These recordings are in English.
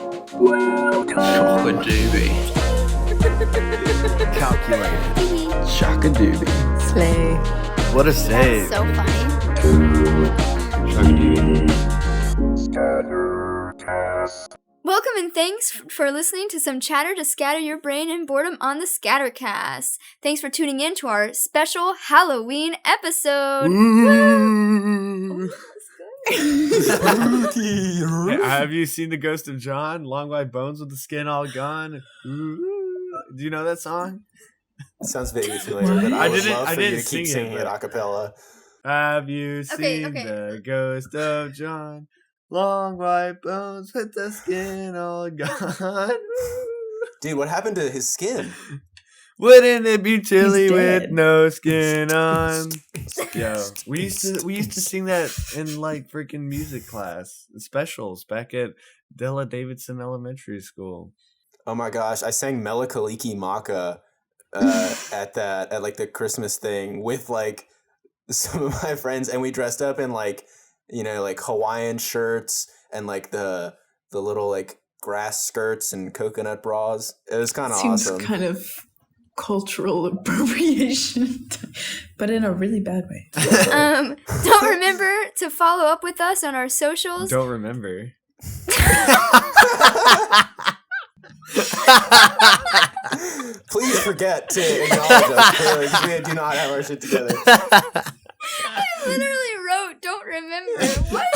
Shockadoobie. Calculated. Shockadoobie. Slay. What a save. So funny. Welcome and thanks for listening to some chatter to scatter your brain and boredom on the Scattercast. Thanks for tuning in to our special Halloween episode. Woo! Hey, have you seen The Ghost of John? Long white bones with the skin all gone. Ooh. Do you know that song? It sounds vaguely familiar, but I would love for you to keep singing it a cappella. Have you seen The Ghost of John? Long white bones with the skin all gone. Dude, what happened to his skin? Wouldn't it be chilly with no skin on? Yo, we used to sing that in like freaking music class specials back at Della Davidson Elementary School. Oh my gosh, I sang Melakaliki Maka at like the Christmas thing with like some of my friends, and we dressed up in like, you know, like Hawaiian shirts and like the little like grass skirts and coconut bras. It was kind of awesome. Seems kind of cultural appropriation, but in a really bad way. Don't remember to follow up with us on our socials. Don't remember. Please forget to acknowledge us, clearly, because we do not have our shit together. I literally wrote, don't remember. What?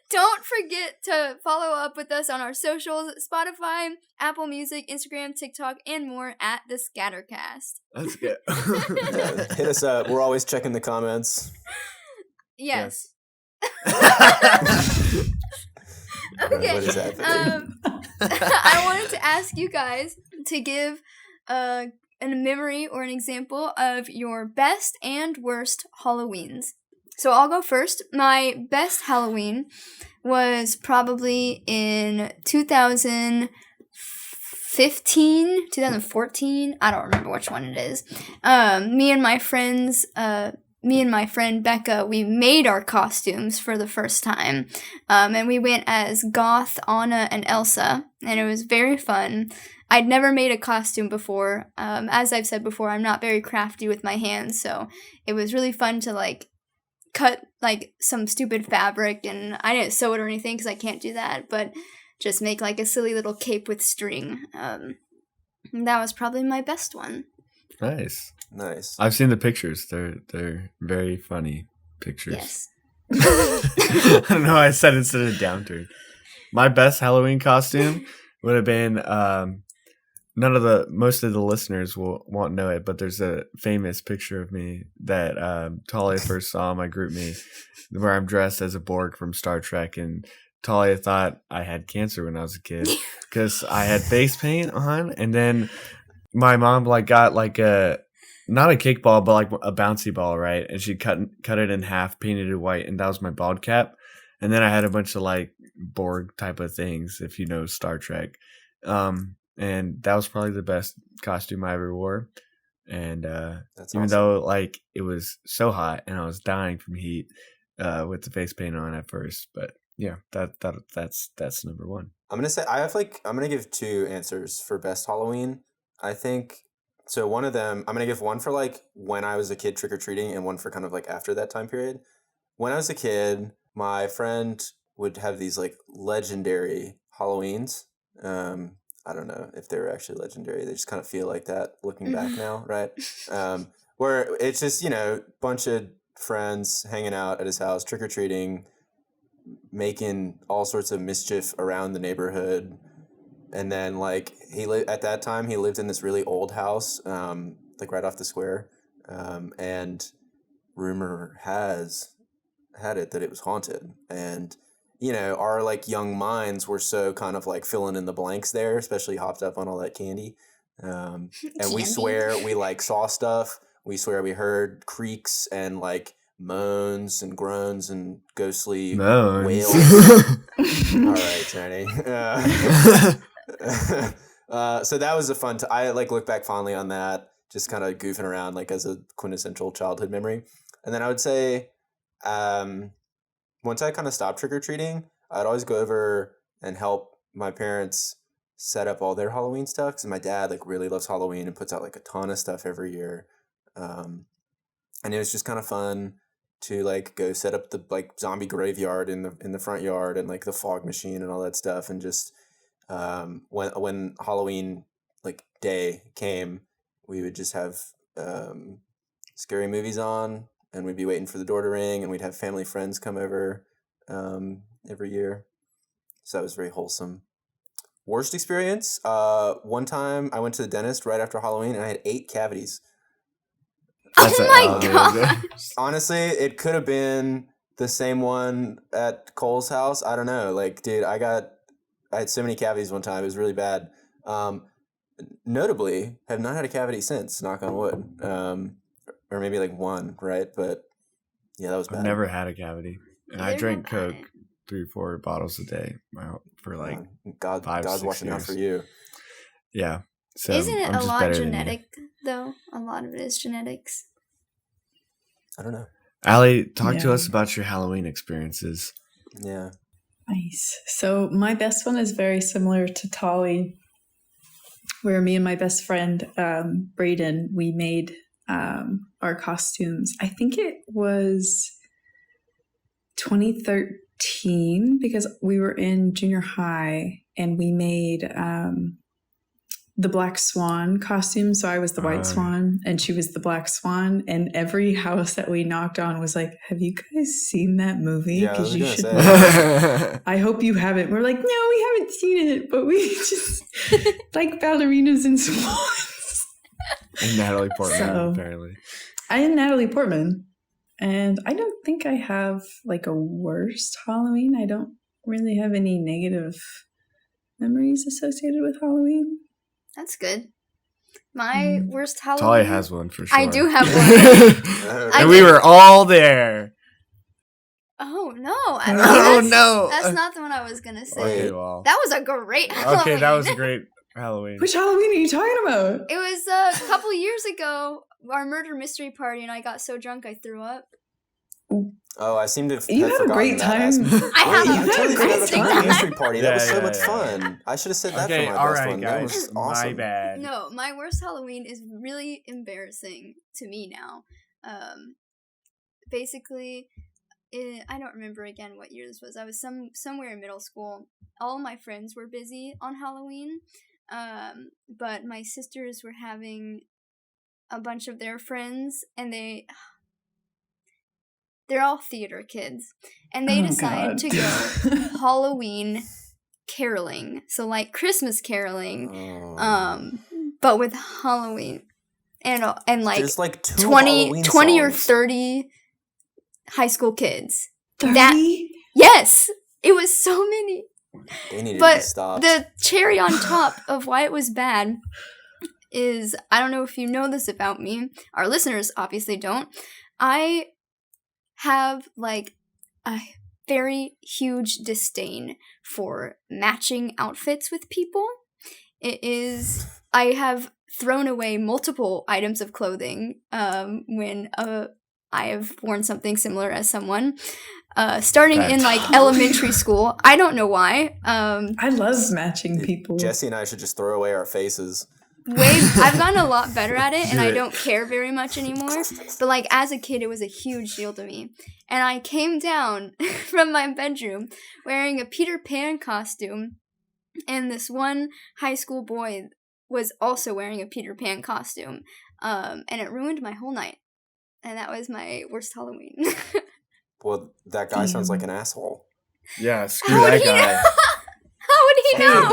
Don't forget to follow up with us on our socials, Spotify, Apple Music, Instagram, TikTok, and more at The Scattercast. That's good. Hit us up. We're always checking the comments. Yes. Okay. What is happening? I wanted to ask you guys to give a memory or an example of your best and worst Halloweens. So I'll go first. My best Halloween was probably in 2014. I don't remember which one it is. Me and my friend Becca, we made our costumes for the first time. And we went as Goth, Anna, and Elsa. And it was very fun. I'd never made a costume before. As I've said before, I'm not very crafty with my hands. So it was really fun to like cut like some stupid fabric, and I didn't sew it or anything because I can't do that, but just make like a silly little cape with string. That was probably my best one. Nice. I've seen the pictures. They're very funny pictures. Yes. I don't know why I said instead of downturn. My best Halloween costume would have been most of the listeners won't know it, but there's a famous picture of me that Talia first saw in my group me, where I'm dressed as a Borg from Star Trek, and Talia thought I had cancer when I was a kid because I had face paint on, and then my mom like got like not a kickball but like a bouncy ball, right? And she cut it in half, painted it white, and that was my bald cap. And then I had a bunch of like Borg type of things, if you know Star Trek. And that was probably the best costume I ever wore. And even though like it was so hot and I was dying from heat with the face paint on at first, but yeah, that's number one. I'm gonna give two answers for best Halloween. I think so. One of them, I'm gonna give one for like when I was a kid trick or treating, and one for kind of like after that time period. When I was a kid, my friend would have these like legendary Halloweens. I don't know if they were actually legendary. They just kind of feel like that looking back now, right? Where it's just, you know, bunch of friends hanging out at his house, trick-or-treating, making all sorts of mischief around the neighborhood. And then, like, at that time, he lived in this really old house, like right off the square. And rumor had it that it was haunted. And you know, our like young minds were so kind of like filling in the blanks there, especially hopped up on all that candy. And we swear we like saw stuff. We swear we heard creaks and like moans and groans and ghostly wails. All right, Tony. So that was a fun I like look back fondly on that, just kind of goofing around like as a quintessential childhood memory. And then I would say once I kind of stopped trick-or-treating, I'd always go over and help my parents set up all their Halloween stuff. Because my dad like really loves Halloween and puts out like a ton of stuff every year. And it was just kind of fun to like go set up the like zombie graveyard in the front yard and like the fog machine and all that stuff. And just when Halloween like day came, we would just have scary movies on, and we'd be waiting for the door to ring, and we'd have family friends come over every year. So that was very wholesome. Worst experience? One time I went to the dentist right after Halloween, and I had 8 cavities. That's Oh a- my oh, god. Honestly, it could have been the same one at Cole's house. I don't know. Like, dude, I had so many cavities one time. It was really bad. Notably, have not had a cavity since, knock on wood. Or maybe like one, right? But yeah, that was bad. I've never had a cavity, and I Neither drink have I. Coke 3-4 bottles a day for like God, 5, God's 6 watching out years. for you. Yeah. So Isn't it I'm a just lot better than you. genetic though? A lot of it is genetics. I don't know. Allie, talk to Yeah. us about your Halloween experiences. Yeah. Nice. So my best one is very similar to Tolly, where me and my best friend Brayden, we made our costumes. I think it was 2013 because we were in junior high and we made the Black Swan costume. So I was the White Swan and she was the Black Swan. And every house that we knocked on was like, "Have you guys seen that movie? Yeah, I Because was you gonna should say. I hope you haven't." We're like, "No, we haven't seen it, but we just like ballerinas and swans." And Natalie Portman, So- apparently. I am Natalie Portman. And I don't think I have like a worst Halloween. I don't really have any negative memories associated with Halloween. That's good. My worst Halloween. Talia has one for sure. I do have one. And we were all there. Oh no! Oh, That's- no. That's not the one I was gonna say. Okay, well. That was a great Halloween. Okay, that was a great Halloween. Which Halloween are you talking about? It was a couple years ago. Our murder mystery party, and I got so drunk I threw up. Oh, I seem to have You had a forgotten great that time. aspect. I had Oh, a yeah, I totally great forgot about the time. mystery party. That Yeah, was so yeah, much yeah. fun. I should have said that Okay, for my all best right, one. That guys. was awesome. My bad. No, my worst Halloween is really embarrassing to me now. Basically, I don't remember again what year this was. I was somewhere in middle school. All my friends were busy on Halloween, but my sisters were having a bunch of their friends, and they're all theater kids, and they Oh, decided God. to go Halloween caroling, so like Christmas caroling, Oh. but with Halloween, and like There's like 20 or songs. 30 high school kids. 30? Yes, it was so many. They needed to be But stopped. the cherry on top of why it was bad is, I don't know if you know this about me. Our listeners obviously don't. I have like a very huge disdain for matching outfits with people. I have thrown away multiple items of clothing when I have worn something similar as someone. Starting in like elementary school. I don't know why. I love matching people. Jesse and I should just throw away our faces. I've gotten a lot better at it, and Do I it. don't care very much anymore. But like as a kid, it was a huge deal to me. And I came down from my bedroom wearing a Peter Pan costume, and this one high school boy was also wearing a Peter Pan costume, and it ruined my whole night. And that was my worst Halloween. Well, that guy sounds like an asshole. Yeah, screw How would that he guy. know? How would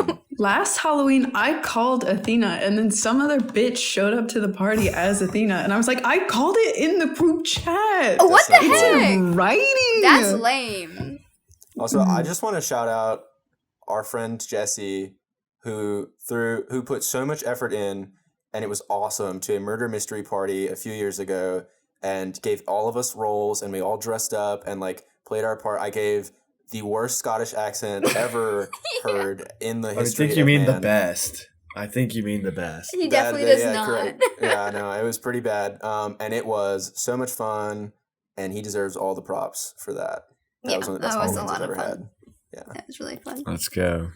he know? Last Halloween, I called Athena, and then some other bitch showed up to the party as Athena, and I was like, "I called it in the group chat. Oh, what the That's not It's cool. heck? in writing." That's lame. Also, I just want to shout out our friend Jesse, who put so much effort in, and it was awesome, to a murder mystery party a few years ago, and gave all of us roles, and we all dressed up and like played our part. I gave the worst Scottish accent ever heard in the I history. think you of mean the man. best. I think you mean the best. He definitely does yeah, not. correct. Yeah, no, it was pretty bad. And it was so much fun, and he deserves all the props for that. That Yeah, was one of the best that was a Halloweens lot I've of ever fun. had. Yeah. That was really fun. Let's go.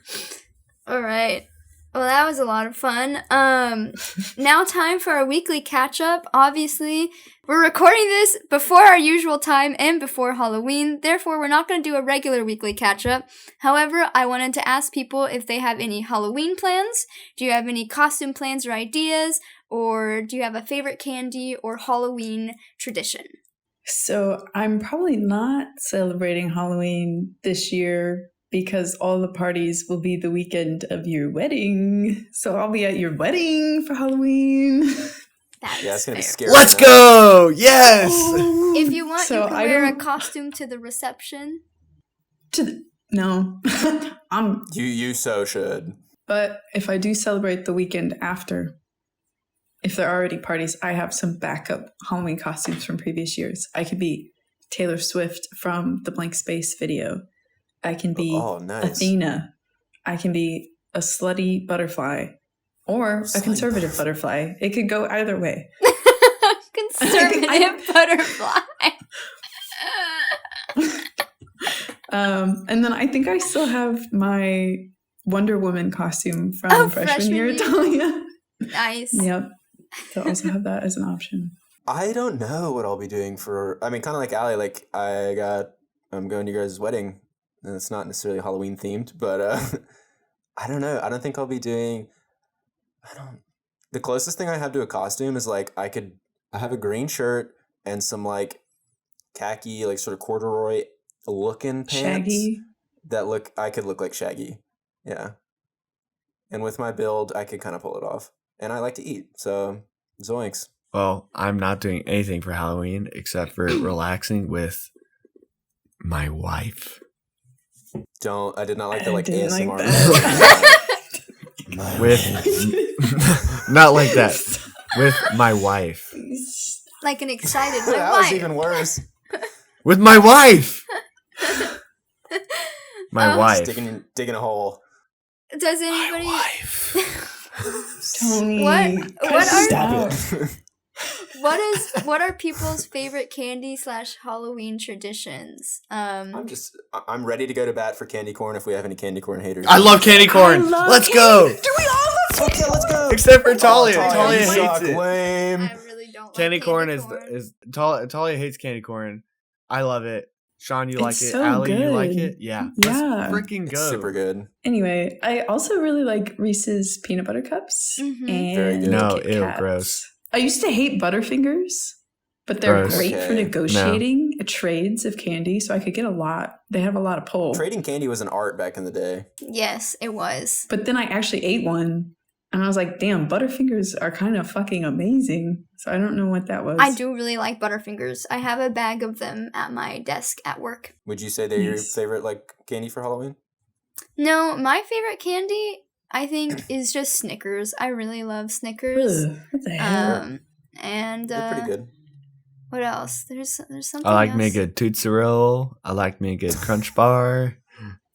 All right. Well, that was a lot of fun. Now time for our weekly catch-up. Obviously, we're recording this before our usual time and before Halloween. Therefore, we're not going to do a regular weekly catch-up. However, I wanted to ask people if they have any Halloween plans. Do you have any costume plans or ideas? Or do you have a favorite candy or Halloween tradition? So I'm probably not celebrating Halloween this year because all the parties will be the weekend of your wedding. So I'll be at your wedding for Halloween. Yeah, it's going to be scary. Let's go! Yes! If you want, So you can I wear a don't- costume to the reception. No. You so should. But if I do celebrate the weekend after, if there are already parties, I have some backup Halloween costumes from previous years. I could be Taylor Swift from the Blank Space video. I can be nice. Athena. I can be a slutty butterfly or a conservative butterfly. It could go either way. Conservative butterfly. And then I think I still have my Wonder Woman costume from freshman year, Talia. Nice. Yep. So I also have that as an option. I don't know what I'll be doing for. I mean, kind of like Allie. Like I'm going to your guys' wedding, and it's not necessarily Halloween themed, but I don't know. I don't think I'll be doing. The closest thing I have to a costume is like I have a green shirt and some like khaki, like sort of corduroy looking pants. Shaggy. I could look like Shaggy. Yeah. And with my build, I could kind of pull it off. And I like to eat, so zoinks. Well, I'm not doing anything for Halloween except for relaxing with my wife. I did not like the I like didn't like ASMR. that. Not like that. With my wife. Like an excited my That wife. was even worse. With my wife! My wife. Digging a hole. Does anybody? My wife. Tony. What are people's favorite candy / Halloween traditions? I'm ready to go to bat for candy corn if we have any candy corn haters. I love candy corn. Let's go. Do we all love Okay, let's go. Except for Talia. Oh, Talia you hates suck, it. lame. I really don't. Candy like corn corn. is Talia hates candy corn. I love it. Sean, you like It's it? so Allie, you like good. it? Yeah. Yeah. Let's freaking It's go. super good. Anyway, I also really like Reese's peanut butter cups Mhm. Very and good. No, Kit ew, Kats. gross. I used to hate Butterfingers, but they're Gross. great for Okay. negotiating trades of candy, so I could get a lot. They have a lot of pull. Trading candy was an art back in the day. Yes, it was. But then I actually ate one, and I was like, damn, Butterfingers are kind of fucking amazing. So I don't know what that was. I do really like Butterfingers. I have a bag of them at my desk at work. Would you say they're your Yes. favorite like candy for Halloween? No, my favorite candy, I think, is just Snickers. I really love Snickers. Ugh, what the hell? And They're pretty good. what else? There's something. I like else. me a good Tootsie Roll. I like me a good Crunch Bar.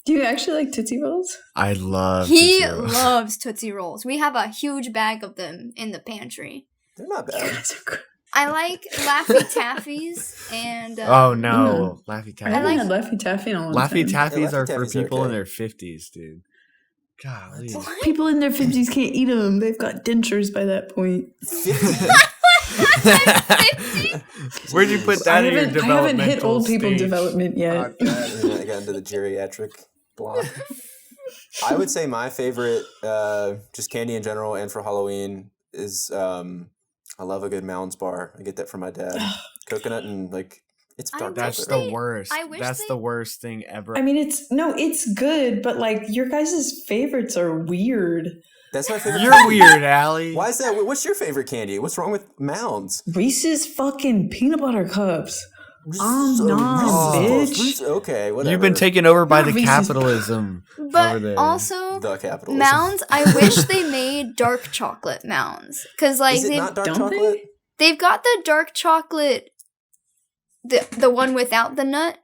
Do you actually like Tootsie Rolls? I love He Tootsie Rolls. loves Tootsie Rolls. We have a huge bag of them in the pantry. They're not You bad. guys are gross. I like Laffy Taffies and Oh no, Laffy I haven't Taffy. had Laffy Taffy in a long Laffy time. Taffies Yeah, are Laffy for Taffies are people in okay. their 50s, dude. Golly. People in their 50s can't eat them. They've got dentures by that point. Where'd you put that in your I haven't hit developmental old people stage? development yet. I got into the geriatric block. I would say my favorite, just candy in general and for Halloween, is I love a good Mounds bar. I get that from my dad. Coconut and like it's I dark wish That's chocolate. the worst. I wish That's they- the worst thing ever. I mean, it's good, but like your guys' favorites are weird. That's my favorite. You're candy. weird, Allie. Why is that? What's your favorite candy? What's wrong with Mounds? Reese's fucking peanut butter cups. Oh, no, bitch. Okay, whatever. You've been taken over by Not the Reese's. capitalism over But there. also the capitalism. Mounds, I wish they made dark chocolate Mounds. Because like Is it not dark don't chocolate? they've got the dark chocolate the one without the nut.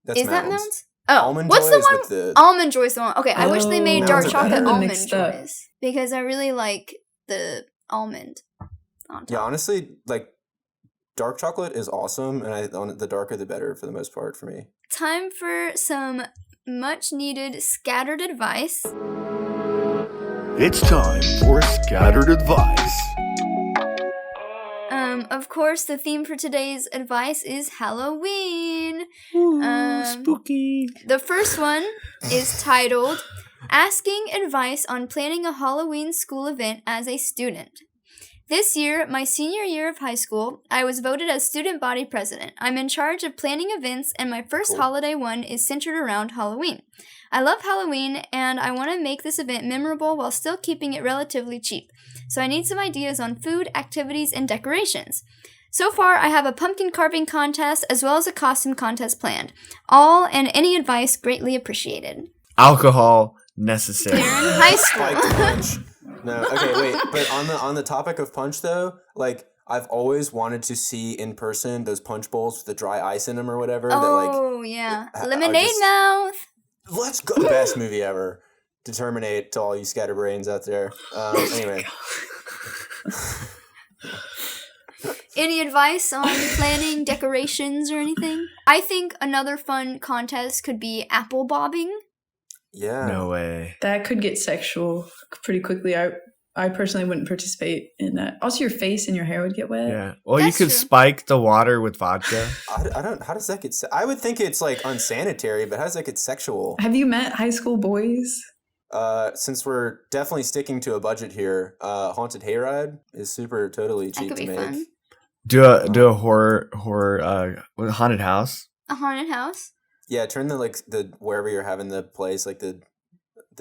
That's Is that Mounds? Oh, Almond what's Joy the is one? with the Almond Joy's the one. Okay, I wish they made Oh, dark Mounds are chocolate better. almond Mixed up. joys because I really like the almond on top. Yeah, honestly, like dark chocolate is awesome, and the darker the better for the most part for me. Time for some much needed scattered advice. It's time for Scattered Advice. Of course, the theme for today's advice is Halloween. Ooh, spooky. The first one is titled Asking Advice on Planning a Halloween School Event as a Student. This year, my senior year of high school, I was voted as student body president. I'm in charge of planning events, and my first holiday one is centered around Halloween. I love Halloween, and I want to make this event memorable while still keeping it relatively cheap. So I need some ideas on food, activities, and decorations. So far, I have a pumpkin carving contest as well as a costume contest planned. All and any advice greatly appreciated. Alcohol necessary. They're in high Spiked school. punch. No, okay, wait. But on the topic of punch though, like I've always wanted to see in person those punch bowls with the dry ice in them or whatever. Oh, yeah. I Lemonade just- mouth. Let's go. Best movie ever. To terminate to all you scatterbrains out there. Anyway. Any advice on planning decorations or anything? I think another fun contest could be apple bobbing. Yeah. No way. That could get sexual pretty quickly. I personally wouldn't participate in that. Also, your face and your hair would get wet. Yeah. Well, That's you could true. spike the water with vodka. I don't. How does that get? I would think it's like unsanitary, but how does that get sexual? Have you met high school boys? Since we're definitely sticking to a budget here, Haunted Hayride is super totally That cheap could to be make. fun. Do a horror haunted house. A haunted house. Yeah, turn the wherever you're having the place, like the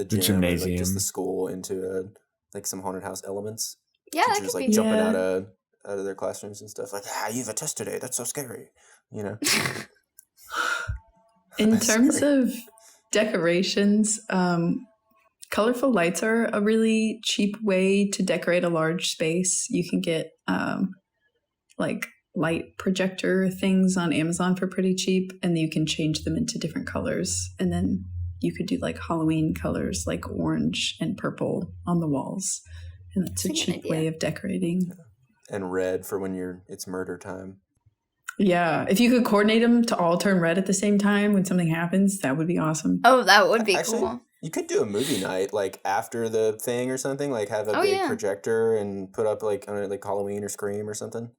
gym, gymnasium. like just the school into like some haunted house elements. Yeah, that Teachers could like be. jumping Yeah. out of their classrooms and stuff. Like, you've a test today. That's so scary. You know. In That's terms scary. of decorations, colorful lights are a really cheap way to decorate a large space. You can get like light projector things on Amazon for pretty cheap, and you can change them into different colors. And then you could do like Halloween colors like orange and purple on the walls. And that's a That's a good cheap idea. way of decorating. And red for when it's murder time. Yeah. If you could coordinate them to all turn red at the same time when something happens, that would be awesome. Oh, that would be Actually, cool. You could do a movie night like after the thing or something. Like have a Oh, big yeah. projector and put up like I don't know, like Halloween or Scream or something.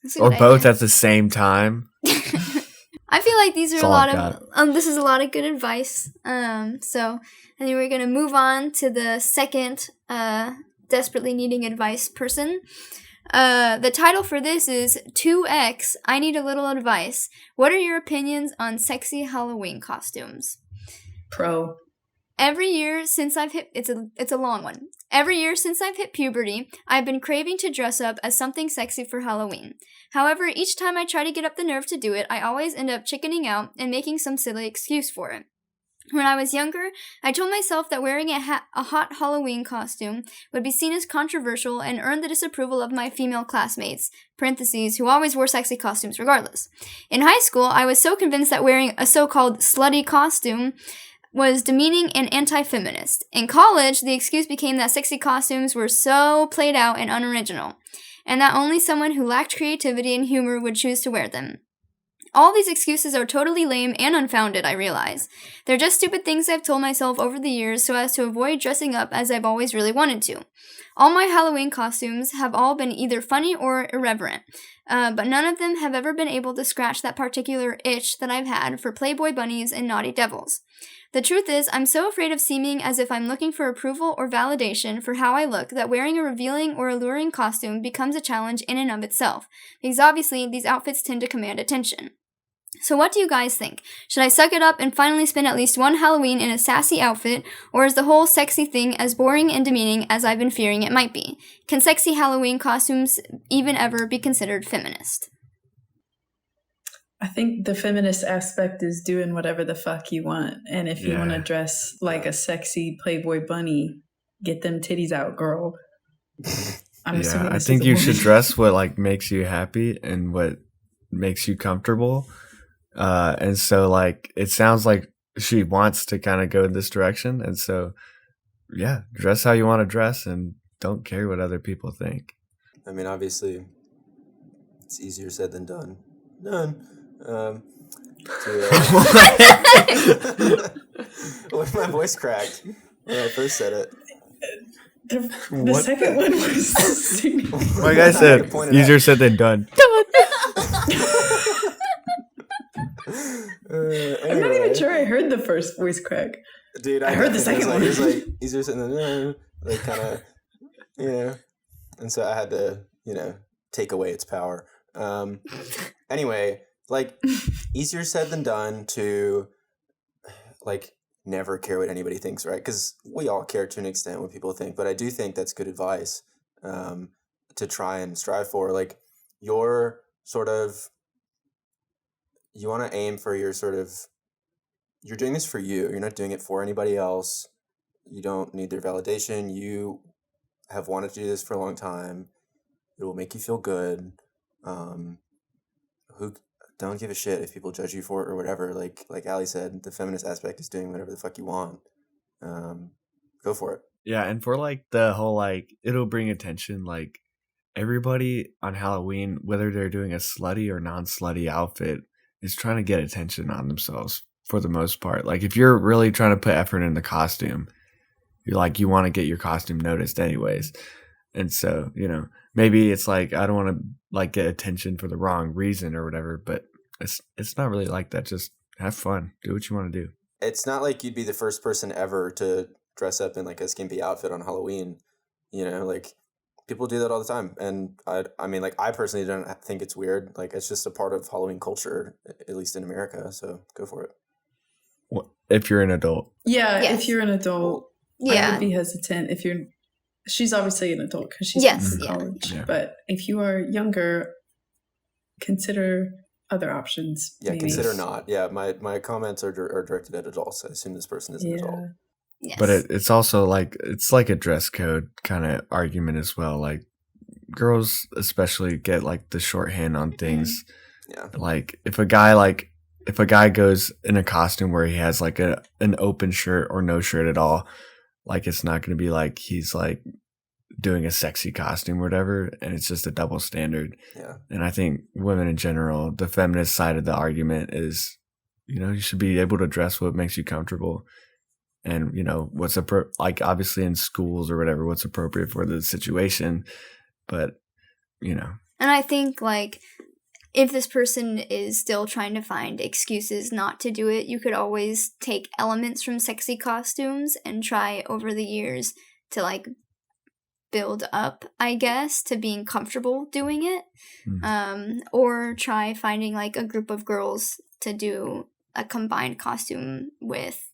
That's a Or good both idea. at the same time. I feel like these are That's a all lot I've of this is a lot of good advice. So I think we're gonna move on to the second desperately needing advice person. The title for this is 2X. I need a little advice. What are your opinions on sexy Halloween costumes? Pro. Every year since I've hit it's a long one. Every year since I've hit puberty, I've been craving to dress up as something sexy for Halloween. However, each time I try to get up the nerve to do it, I always end up chickening out and making some silly excuse for it. When I was younger, I told myself that wearing a hot Halloween costume would be seen as controversial and earn the disapproval of my female classmates, parentheses, who always wore sexy costumes regardless. In high school, I was so convinced that wearing a so-called slutty costume was demeaning and anti-feminist. In college, the excuse became that sexy costumes were so played out and unoriginal, and that only someone who lacked creativity and humor would choose to wear them. All these excuses are totally lame and unfounded, I realize. They're just stupid things I've told myself over the years so as to avoid dressing up as I've always really wanted to. All my Halloween costumes have all been either funny or irreverent, but none of them have ever been able to scratch that particular itch that I've had for Playboy bunnies and naughty devils. The truth is, I'm so afraid of seeming as if I'm looking for approval or validation for how I look that wearing a revealing or alluring costume becomes a challenge in and of itself, because obviously these outfits tend to command attention. So what do you guys think? Should I suck it up and finally spend at least one Halloween in a sassy outfit, or is the whole sexy thing as boring and demeaning as I've been fearing it might be? Can sexy Halloween costumes even ever be considered feminist? I think the feminist aspect is doing whatever the fuck you want. And if you want to Yeah. dress like a sexy Playboy bunny, get them titties out, girl. I'm assuming I this think is a you should woman. dress what like makes you happy and what makes you comfortable. And so like it sounds like she wants to kind of go in this direction, and so yeah, dress how you want to dress and don't care what other people think. I mean, obviously, it's easier said than done. When my voice cracked when I first said it. The second one was Like I said, easier said than done. I'm not even sure I heard the first voice crack. Dude, I heard the second one. It was like easier said than like kind of, you know, and so I had to, you know, take away its power. Anyway, like easier said than done to like never care what anybody thinks, right? Because we all care to an extent what people think, but I do think that's good advice to try and strive for. Like your sort of, you want to aim for your sort of, you're doing this for you. You're not doing it for anybody else. You don't need their validation. You have wanted to do this for a long time. It will make you feel good. Who don't give a shit if people judge you for it or whatever. Like Ali said, the feminist aspect is doing whatever the fuck you want. Go for it. Yeah, and for like the whole like it'll bring attention. Like everybody on Halloween, whether they're doing a slutty or non-slutty outfit, is trying to get attention on themselves for the most part. Like if you're really trying to put effort in the costume, you want to get your costume noticed anyways. And so, you know, maybe it's like I don't want to like get attention for the wrong reason or whatever, but it's not really like that. Just have fun. Do what you want to do. It's not like you'd be the first person ever to dress up in like a skimpy outfit on Halloween. You know, like people do that all the time. And I mean, like I personally don't think it's weird. Like it's just a part of Halloween culture, at least in America. So go for it. Well, if you're an adult. Yeah, Yes. if you're an adult, I Yeah. would be hesitant. If you're, she's obviously an adult because she's Yes, in yeah. college. Yeah. But if you are younger, consider other options. Yeah, maybe. consider not. Yeah, my comments are directed at adults. I assume this person is an adult. Yes. But it's also like it's like a dress code kind of argument as well. Like girls especially get like the shorthand on things. Yeah. Like if a guy goes in a costume where he has like an open shirt or no shirt at all, like it's not going to be like he's like doing a sexy costume or whatever, and it's just a double standard. Yeah. And I think women in general, the feminist side of the argument is, you know, you should be able to dress what makes you comfortable. And, you know, what's like obviously in schools or whatever, what's appropriate for the situation. But, you know. And I think, like, if this person is still trying to find excuses not to do it, you could always take elements from sexy costumes and try over the years to, like, build up, I guess, to being comfortable doing it. Or try finding, like, a group of girls to do a combined costume with,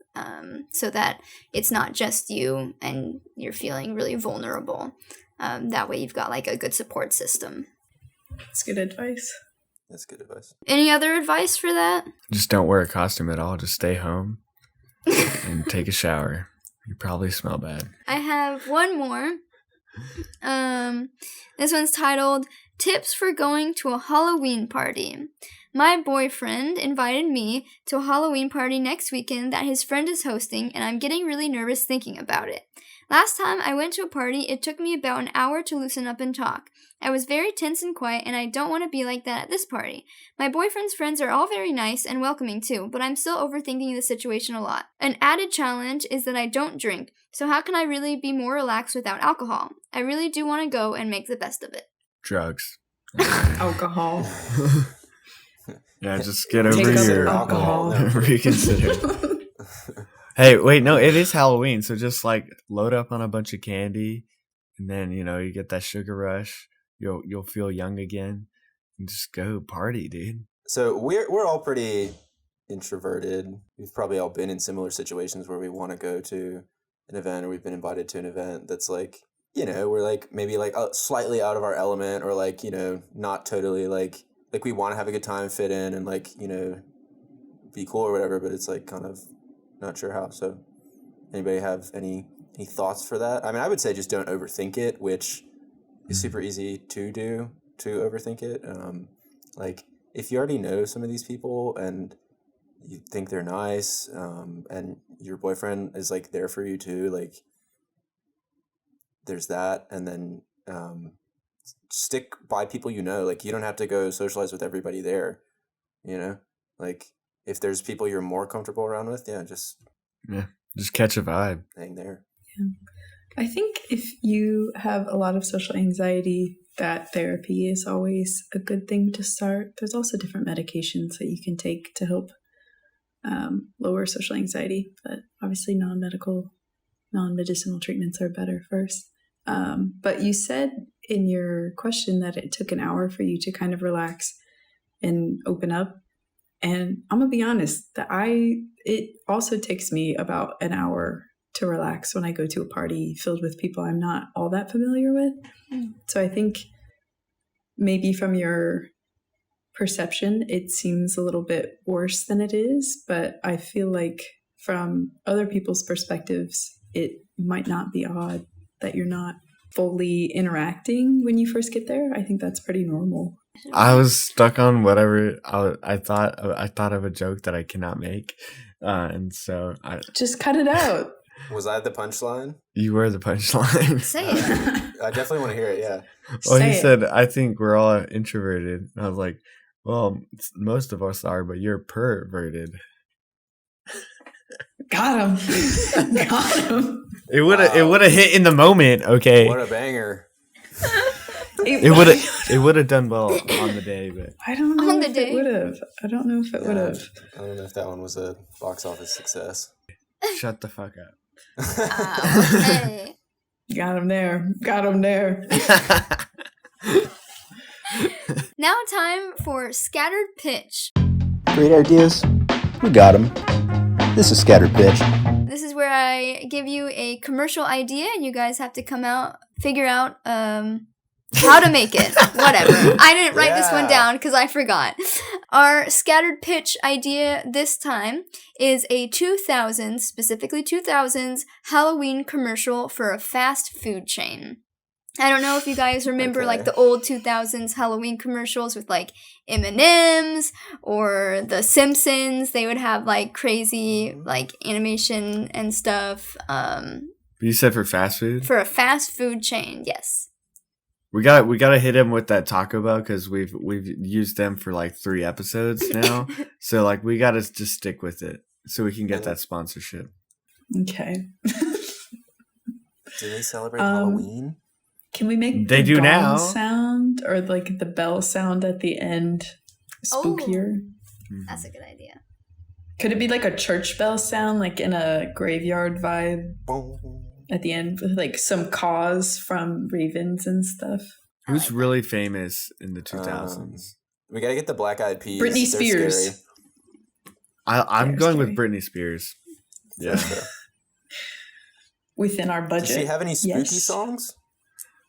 so that it's not just you and you're feeling really vulnerable. That way you've got, like, a good support system. That's good advice. That's good advice. Any other advice for that? Just don't wear a costume at all. Just stay home and take a shower. You probably smell bad. I have one more. This one's titled Tips for Going to a Halloween Party. My boyfriend invited me to a Halloween party next weekend that his friend is hosting, and I'm getting really nervous thinking about it. Last time I went to a party, it took me about an hour to loosen up and talk. I was very tense and quiet, and I don't want to be like that at this party. My boyfriend's friends are all very nice and welcoming too, but I'm still overthinking the situation a lot. An added challenge is that I don't drink, so how can I really be more relaxed without alcohol? I really do want to go and make the best of it. Drugs. Alcohol. Yeah, just get Take over up your alcohol. reconsider. Hey, wait, no, it is Halloween, so just like load up on a bunch of candy, and then you know you get that sugar rush. You'll feel young again, and just go party, dude. So we're all pretty introverted. We've probably all been in similar situations where we want to go to an event, or we've been invited to an event that's like, you know, we're like maybe like slightly out of our element, or like, you know, not totally like we want to have a good time, fit in, and like, you know, be cool or whatever, but it's like kind of not sure how. So anybody have any thoughts for that? I mean, I would say just don't overthink it, which is super easy to do, to overthink it. Like if you already know some of these people and you think they're nice, and your boyfriend is like there for you too, like there's that. And then stick by people you know. Like you don't have to go socialize with everybody there, you know. Like, if there's people you're more comfortable around with, just catch a vibe. hang there. Yeah. I think if you have a lot of social anxiety, that therapy is always a good thing to start. There's also different medications that you can take to help lower social anxiety, but obviously non-medicinal treatments are better first. But you said in your question that it took an hour for you to kind of relax and open up. And I'm going to be honest, it also takes me about an hour to relax when I go to a party filled with people I'm not all that familiar with. So I think maybe from your perception, it seems a little bit worse than it is, but I feel like from other people's perspectives, it might not be odd that you're not fully interacting when you first get there. I think that's pretty normal. I was stuck on whatever I thought of a joke that I cannot make, and so I just cut it out. Was I the punchline? You were the punchline. Say it. I definitely want to hear it. Yeah. Well, he said, "I think we're all introverted." And I was like, "Well, most of us are, but you're perverted." Got him. Got him. It would have hit in the moment. Okay. What a banger. It would have done well on the day, but I don't know On the if day? it would have. I don't know if it would have. I don't know if that one was a box office success. shut the fuck up. Okay. Got him there. Got him there. Now time for Scattered Pitch. Great ideas? We got them. This is Scattered Pitch. This is where I give you a commercial idea and you guys have to figure out how to make it. Whatever. I didn't write this one down because I forgot. Our Scattered Pitch idea this time is a 2000s, specifically 2000s, Halloween commercial for a fast food chain. I don't know if you guys remember like the old 2000s Halloween commercials with like M&M's or The Simpsons. They would have like crazy like animation and stuff. You said for fast food? For a fast food chain, yes. We gotta hit him with that Taco Bell because we've used them for like 3 episodes now. So like we gotta just stick with it so we can get that sponsorship. Okay. Do they celebrate Halloween? Can we make they the do gong now sound or like the bell sound at the end spookier? That's a good idea. Could it be like a church bell sound, like in a graveyard vibe at the end with like some caws from ravens and stuff? Who's really famous in the 2000s? We gotta get the Black Eyed Peas. Britney Spears. Scary. I'm They're going scary. with Britney Spears. Yeah. Within our budget. Does she have any spooky songs?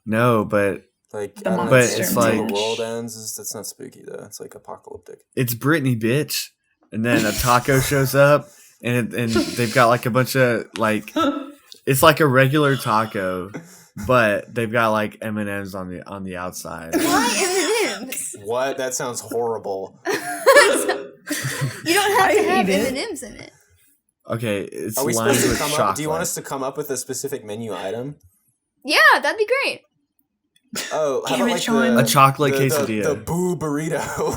No, but Like, The I don't know, But Monster it's Until like the world ends. That's not spooky though. It's like apocalyptic. it's Britney, bitch. And then a taco shows up, and they've got like a bunch of like, it's like a regular taco, but they've got like M&Ms on the outside. Why M&Ms? What? That sounds horrible. You don't have to have hate it. M&Ms in it. Okay, it's Are we lined supposed to with come chocolate. up? Do you want us to come up with a specific menu item? Yeah, that'd be great. Oh, how Damn about it, like Sean. A chocolate the quesadilla. The boo burrito.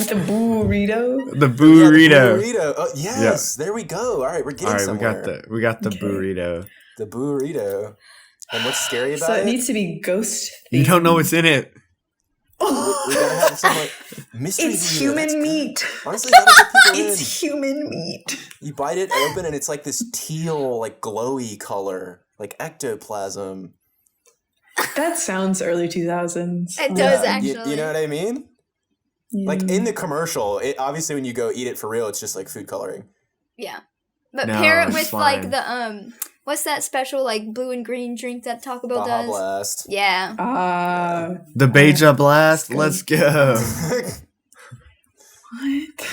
The burrito? The Yeah, burrito. the burrito. Oh, yes, there we go. All right, we're getting All right, somewhere. we got the Okay. burrito. The burrito. And what's scary about So it? it needs to be ghost. You don't know what's in it. we gotta have some like mystery. It's burrito. That's human good. meat. Honestly, that'll get people in. It's human meat. You bite it open and it's like this teal, like glowy color, like ectoplasm. That sounds early 2000s. It does Yeah, actually. You know what I mean? Yeah. Like in the commercial, it obviously when you go eat it for real, it's just like food coloring. Yeah. But No, pair it it's with fine. like the what's that special like blue and green drink that Taco Bell Baja does? Blast. Yeah. The Beja Blast. good. Let's go. What?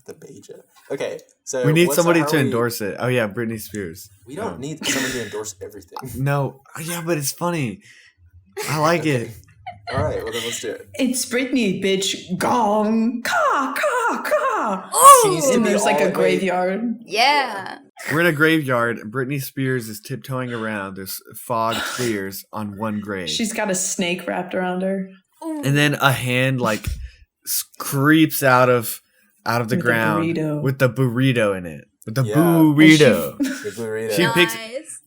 The Beja. Okay, so We need what's somebody how to we- endorse it. Oh yeah, Britney Spears. We don't need someone to endorse everything. No, yeah, but it's funny. I like it. All right, well then let's do it. It's Britney, bitch. Gong. Caw, caw, caw. Oh! She needs to And be there's like all- a graveyard. Yeah. We're in a graveyard. And Britney Spears is tiptoeing around. This fog clears on one grave, She's got a snake wrapped around her. Ooh. and then a hand like creeps out of the With a ground burrito. with the burrito in it. With the Yeah. burrito. The burrito. She picks- Nice.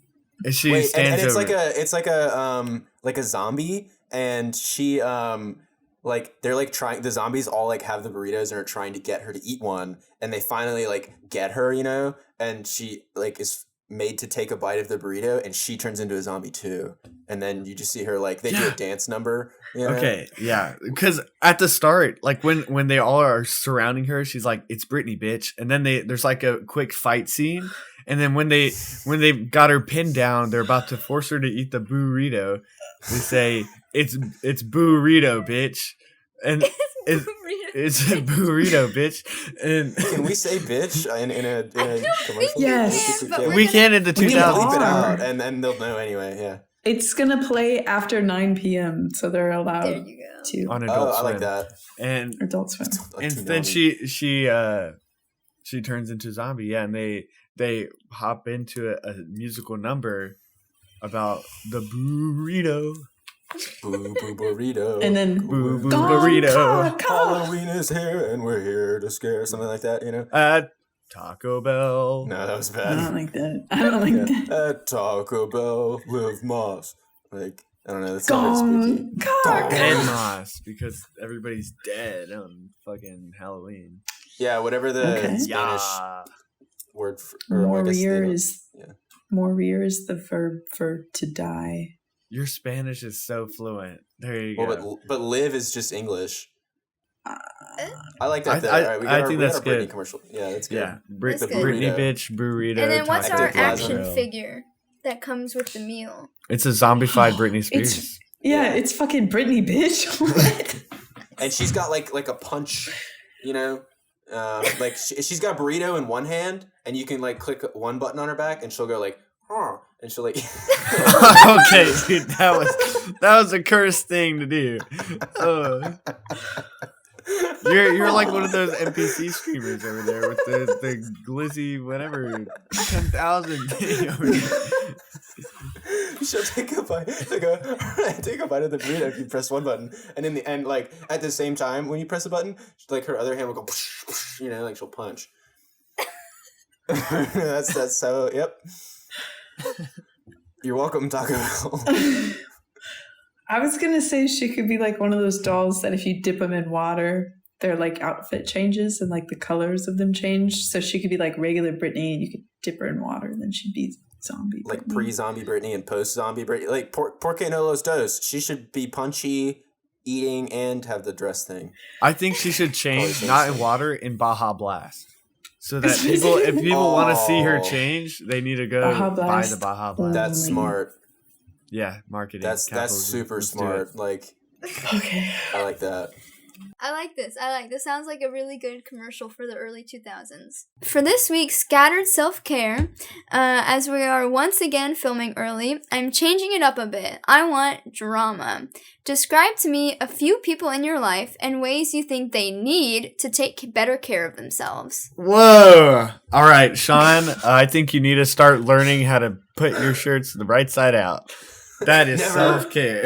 And she Wait, stands and it's over. like a zombie, and she like they're like trying, the zombies all like have the burritos and are trying to get her to eat one, and they finally like get her, and she like is made to take a bite of the burrito, and she turns into a zombie too, and then you just see her like they do a dance number. Okay, yeah, because at the start, like when they all are surrounding her, she's like, "It's Britney, bitch," and then there's like a quick fight scene, and then when they got her pinned down, they're about to force her to eat the burrito. They say, "It's burrito, bitch," and it's a burrito, bitch. And Can we say bitch in a commercial? Yes. we can in the We can 2000s. bleep it are. out, and then they'll know anyway. Yeah. It's gonna play after 9 p.m., so they're There allowed you go. to On Adult I Swim. like that. And Adult Swim. Like and then Toonami. she turns into a zombie, yeah, and they hop into a musical number about the burrito. Boo boo burrito. And then Boo boo Gong, burrito. caw, caw. Halloween is here, and we're here to scare, something like that. At Taco Bell. No, that was I bad. don't like that. I don't like that. At Taco Bell, live Moss. Like, I don't know. That's not very spooky. Gong, caw, And caw. Moss, because everybody's dead on fucking Halloween. Yeah, whatever the Okay. Spanish word for, or I guess they don't- yeah. Morier is the verb for to die. Your Spanish is so fluent. There you go. Well, but live is just English. I like that. Though. I All right, we think got that's our Britney good. commercial. Yeah, that's good. Yeah, That's good. Britney bitch burrito. And then what's Taco our Bell. action figure that comes with the meal? It's a zombified Britney Spears. It's fucking Britney, bitch. What? And she's got like a punch, like she's got a burrito in one hand, and you can like click one button on her back, and she'll go like, huh, and she'll like. Okay, dude, that was a cursed thing to do. You're like one of those NPC streamers over there with the glizzy whatever 10,000 thing over there. She'll take a bite of the burrito if you press one button, and in the end, like at the same time when you press a button, like her other hand will go, like she'll punch. that's so. Yep. You're welcome, Taco Bell. I was gonna say she could be like one of those dolls that if you dip them in water, their like outfit changes and like the colors of them change. So she could be like regular Britney, and you could dip her in water, and then she'd be zombie. Like Britney. pre-zombie Britney and post-zombie Britney. Like Porque no los dos. She should be punchy, eating, and have the dress thing. I think she should change, Probably not in same. water, in Baja Blast. So that if people want to see her change, they need to go Baja buy Blast. the Baja Blast. That's Only. smart. Yeah, marketing. That's capitalism. super Let's do smart. it. Like, Okay. I like that. I like this. This sounds like a really good commercial for the early 2000s. For this week's Scattered Self-Care, as we are once again filming early, I'm changing it up a bit. I want drama. Describe to me a few people in your life and ways you think they need to take better care of themselves. Whoa! All right, Sean, I think you need to start learning how to put your shirts the right side out. That is Never. self-care.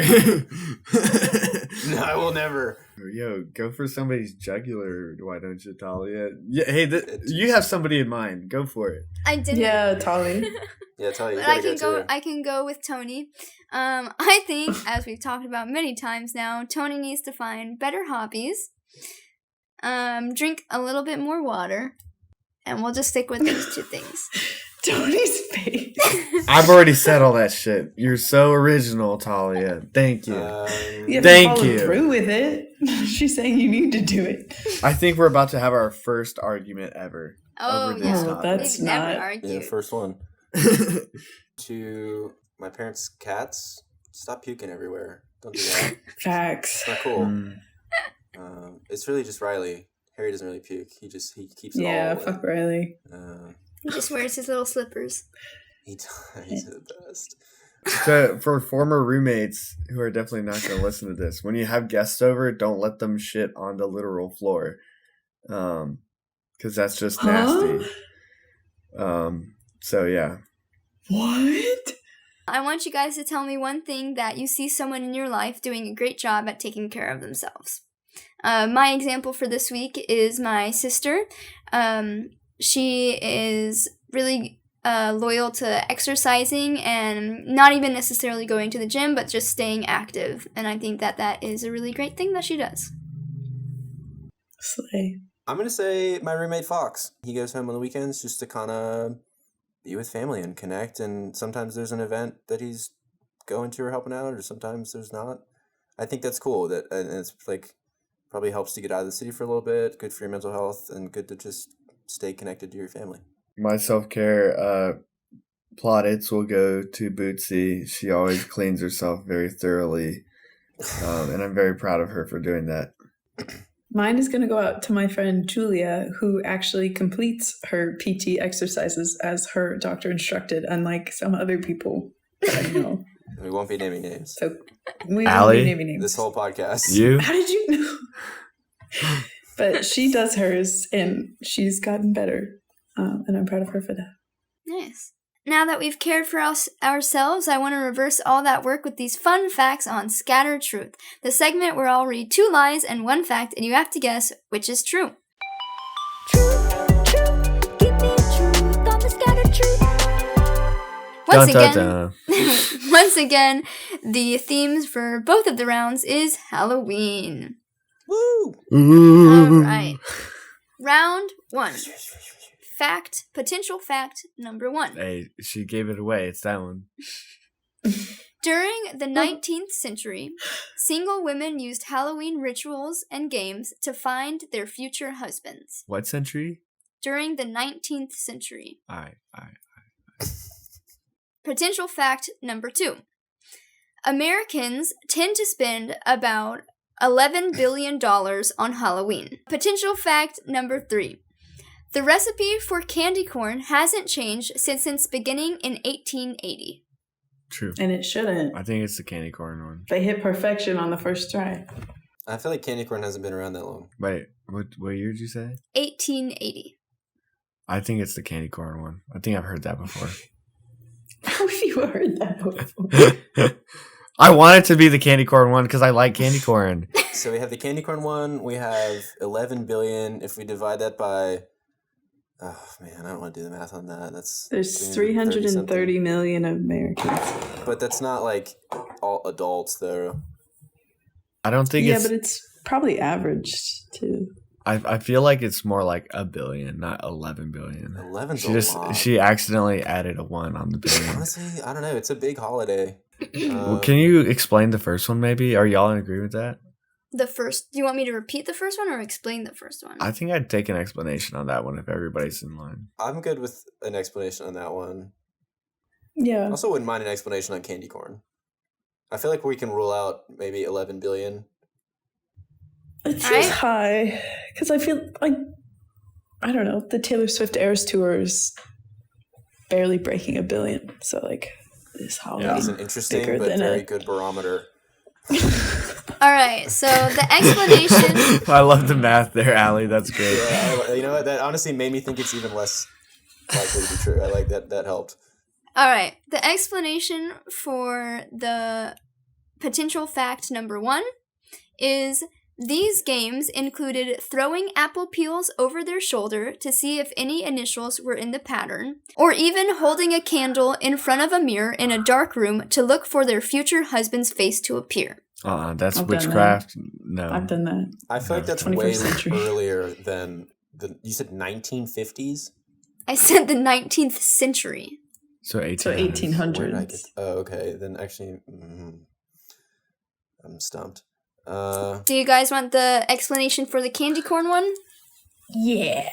No, I will never. Yo, go for somebody's jugular, why don't you, Talia? Yeah, hey, you have somebody in mind. Go for it. I didn't. Yeah, Tolly. Yeah, tell you. But I can go with Tony. I think, as we've talked about many times now, Tony needs to find better hobbies. Drink a little bit more water. And we'll just stick with those two things. Tony's face. I've already said all that shit. You're so original, Talia. Thank you. You have to Thank follow you. through with it. She's saying you need to do it. I think we're about to have our first argument ever. Oh, Over yeah. this topic. That's We've never not- Yeah, argued. first one. To my parents' cats, stop puking everywhere. Don't do that. Facts. It's not cool. Mm. It's really just Riley. Harry doesn't really puke. He keeps it Yeah, all. fuck Riley. He just wears his little slippers. He's the best. So for former roommates who are definitely not going to listen to this, when you have guests over, don't let them shit on the literal floor, because that's just nasty. So yeah. What? I want you guys to tell me one thing that you see someone in your life doing a great job at taking care of themselves. My example for this week is my sister. She is really loyal to exercising and not even necessarily going to the gym, but just staying active. And I think that is a really great thing that she does. Slay. I'm going to say my roommate Fox. He goes home on the weekends just to kind of be with family and connect. And sometimes there's an event that he's going to or helping out, or sometimes there's not. I think that's cool. And it's like probably helps to get out of the city for a little bit, good for your mental health, and good to just stay connected to your family. My self-care plaudits will go to Bootsy. She always cleans herself very thoroughly, and I'm very proud of her for doing that. Mine is going to go out to my friend Julia, who actually completes her PT exercises as her doctor instructed, unlike some other people that I know. We won't be naming names. So we won't Allie? be naming names. This whole podcast. You? How did you know? But she does hers, and she's gotten better, and I'm proud of her for that. Nice. Now that we've cared for ourselves, I want to reverse all that work with these fun facts on Scattered Truth, the segment where I'll read 2 lies and 1 fact, and you have to guess which is true. Truth, give me truth on the Scattered Truth. Once again, the themes for both of the rounds is Halloween. Woo! All right. Round 1. Potential fact number 1. Hey, she gave it away. It's that one. During the 19th century, single women used Halloween rituals and games to find their future husbands. What century? During the 19th century. All right. Potential fact number 2. Americans tend to spend about $11 billion on Halloween. Potential fact number 3. The recipe for candy corn hasn't changed since its beginning in 1880. True. And it shouldn't. I think it's the candy corn one. They hit perfection on the first try. I feel like candy corn hasn't been around that long. Wait, what year did you say? 1880. I think it's the candy corn one. I think I've heard that before. How have you heard that before? I want it to be the candy corn one because I like candy corn. So we have the candy corn one. We have 11 billion. If we divide that by... Oh, man, I don't want to do the math on that. There's 330 million Americans. But that's not like all adults, though. I don't think it's... Yeah, but it's probably averaged, too. I feel like it's more like a billion, not 11 billion. 11's a lot. She accidentally added a 1 on the billion. Honestly, I don't know. It's a big holiday. Well, can you explain the first one, maybe? Are y'all in agreement with that? The first... Do you want me to repeat the first one or explain the first one? I think I'd take an explanation on that one if everybody's in line. I'm good with an explanation on that one. Yeah. I also wouldn't mind an explanation on candy corn. I feel like we can rule out maybe 11 billion. It seems high, because I feel like, I don't know, the Taylor Swift Eras Tour is barely breaking 1 billion. So, like, this holiday It's an interesting but very good barometer. All right, so the explanation... I love the math there, Allie. That's great. Yeah, you know what? That honestly made me think it's even less likely to be true. I like that. That helped. All right, the explanation for the potential fact number 1 is... These games included throwing apple peels over their shoulder to see if any initials were in the pattern, or even holding a candle in front of a mirror in a dark room to look for their future husband's face to appear. That's witchcraft. No. I've done that. I feel like that's way earlier than you said 1950s? I said the 19th century. So 1800s. Okay. Then actually, I'm stumped. Do you guys want the explanation for the candy corn one? Yeah.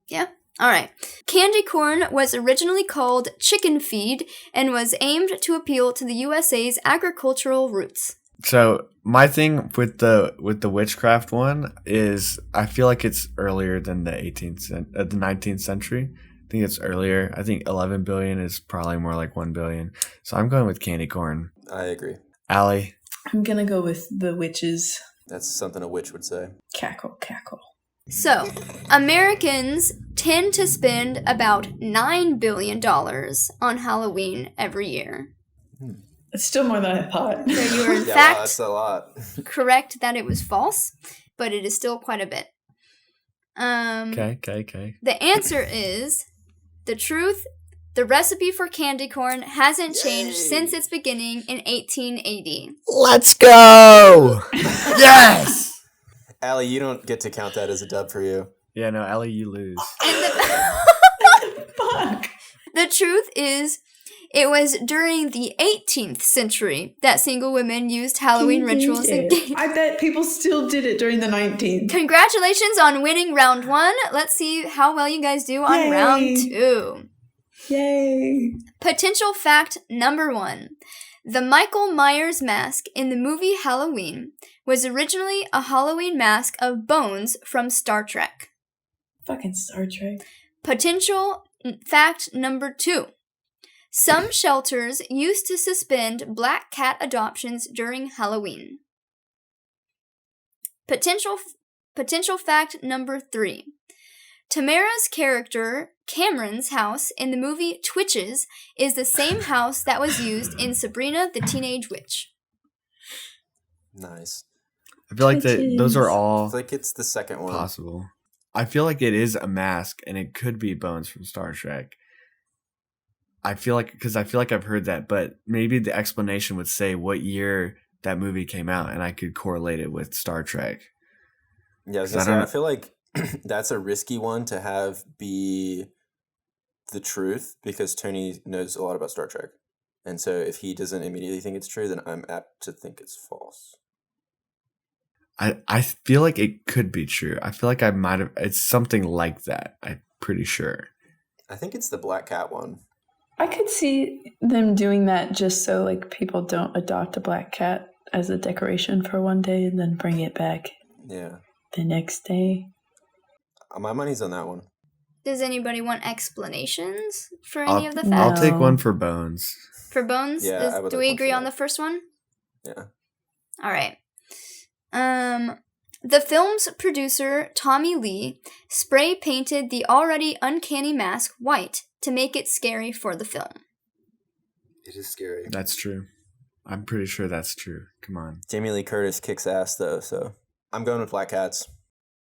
Yeah? Alright. Candy corn was originally called chicken feed and was aimed to appeal to the USA's agricultural roots. So my thing with the witchcraft one is I feel like it's earlier than the 19th century. I think it's earlier. I think 11 billion is probably more like 1 billion. So I'm going with candy corn. I agree. Allie? I'm going to go with the witches. That's something a witch would say. Cackle, cackle. So, Americans tend to spend about $9 billion on Halloween every year. It's still more than I thought. So you were in Yeah, wow, fact that's a lot. correct that it was false, but it is still quite a bit. Okay. The answer is the truth. The recipe for candy corn hasn't changed since its beginning in 1880. Let's go! Yes! Allie, you don't get to count that as a dub for you. Yeah, no, Ellie, you lose. Fuck. The truth is, it was during the 18th century that single women used Halloween rituals and games. I bet people still did it during the 19th. Congratulations on winning round 1. Let's see how well you guys do on Yay. round 2. Yay. Potential fact number 1. The Michael Myers mask in the movie Halloween was originally a Halloween mask of bones from Star Trek. Fucking Star Trek. Potential fact number 2. Some shelters used to suspend black cat adoptions during Halloween. Potential fact number 3. Tamara's character, Cameron's house in the movie Twitches is the same house that was used in Sabrina the Teenage Witch. Nice. I feel like those are I all feel like it's the second one. possible. I feel like it is a mask, and it could be Bones from Star Trek. I feel like I've heard that, but maybe the explanation would say what year that movie came out, and I could correlate it with Star Trek. Yeah, I was gonna say, I feel like that's a risky one to have be the truth because Tony knows a lot about Star Trek. And so if he doesn't immediately think it's true, then I'm apt to think it's false. I feel like it could be true. I feel like I might have. It's something like that. I'm pretty sure. I think it's the Black Cat one. I could see them doing that just so like people don't adopt a black cat as a decoration for one day and then bring it back Yeah. the next day. My money's on that one. Does anybody want explanations for any of the No. I'll facts? take one for Bones. For Bones? Yeah, I would Do like we one agree for on that. the first one? Yeah. All right. The film's producer, Tommy Lee, spray painted the already uncanny mask white to make it scary for the film. It is scary. That's true. I'm pretty sure that's true. Come on. Jamie Lee Curtis kicks ass though, so I'm going with Black Cats.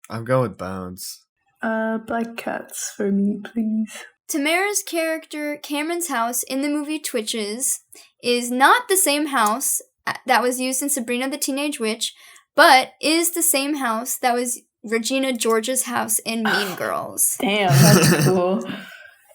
I'm going with Bones. Black cats for me, please. Tamara's character, Cameron's house in the movie Twitches, is not the same house that was used in Sabrina the Teenage Witch, but is the same house that was Regina George's house in Mean Girls. Damn, that's cool.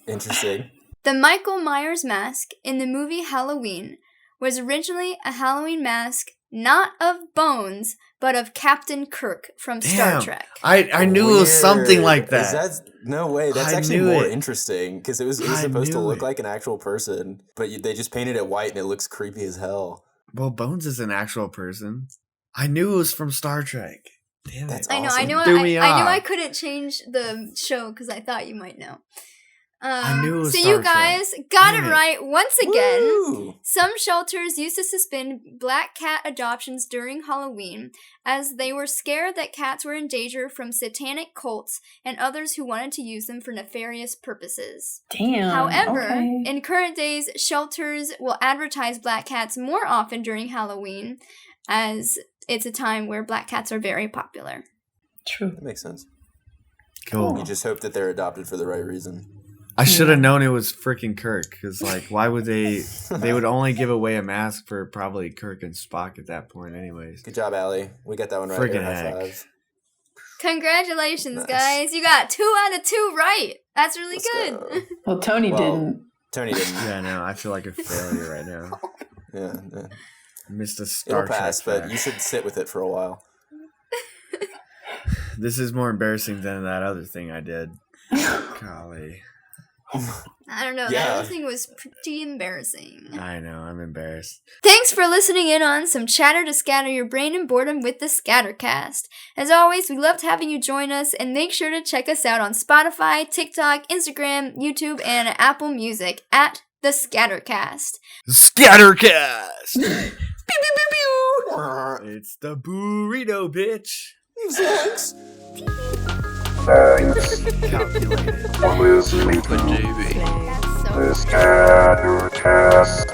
Interesting. The Michael Myers mask in the movie Halloween was originally a Halloween mask not of Bones, but of Captain Kirk from Star Damn. Trek. I knew it was something Weird. like that. Is that no way? That's I actually knew more it. interesting because it was I supposed to knew look it. like an actual person, but they just painted it white and it looks creepy as hell. Well, Bones is an actual person. I knew it was from Star Trek. Damn That's it. I know, awesome. I knew, Threw me I knew off. I couldn't change the show because I thought you might know. I knew it was so Star you guys Trek. got Damn it it. right once again. Woo! Some shelters used to suspend black cat adoptions during Halloween as they were scared that cats were in danger from satanic cults and others who wanted to use them for nefarious purposes. Damn. However, okay. in current days, shelters will advertise black cats more often during Halloween as it's a time where black cats are very popular. True. That makes sense. Cool. You just hope that they're adopted for the right reason. I should have known it was freaking Kirk, because like, why would they? They would only give away a mask for probably Kirk and Spock at that point, anyways. Good job, Allie. We got that one right. Friggin' Air high heck. five. Congratulations, Nice. guys. You got 2 out of 2 right. That's really Let's good. go. Well, Tony Well, didn't. Tony didn't. Yeah, no, I feel like a failure right now. Yeah. I missed a Star It'll pass, Trek but fact. you should sit with it for a while. This is more embarrassing than that other thing I did. Golly. I don't know. That Yeah. other thing was pretty embarrassing. I know, I'm embarrassed. Thanks for listening in on some chatter to scatter your brain and boredom with the Scattercast. As always, we loved having you join us, and make sure to check us out on Spotify, TikTok, Instagram, YouTube, and Apple Music at the Scattercast. Scattercast! Pew, pew, pew, pew. It's the burrito, bitch. Thanks Calculated. for listening to That's so the Scattercast.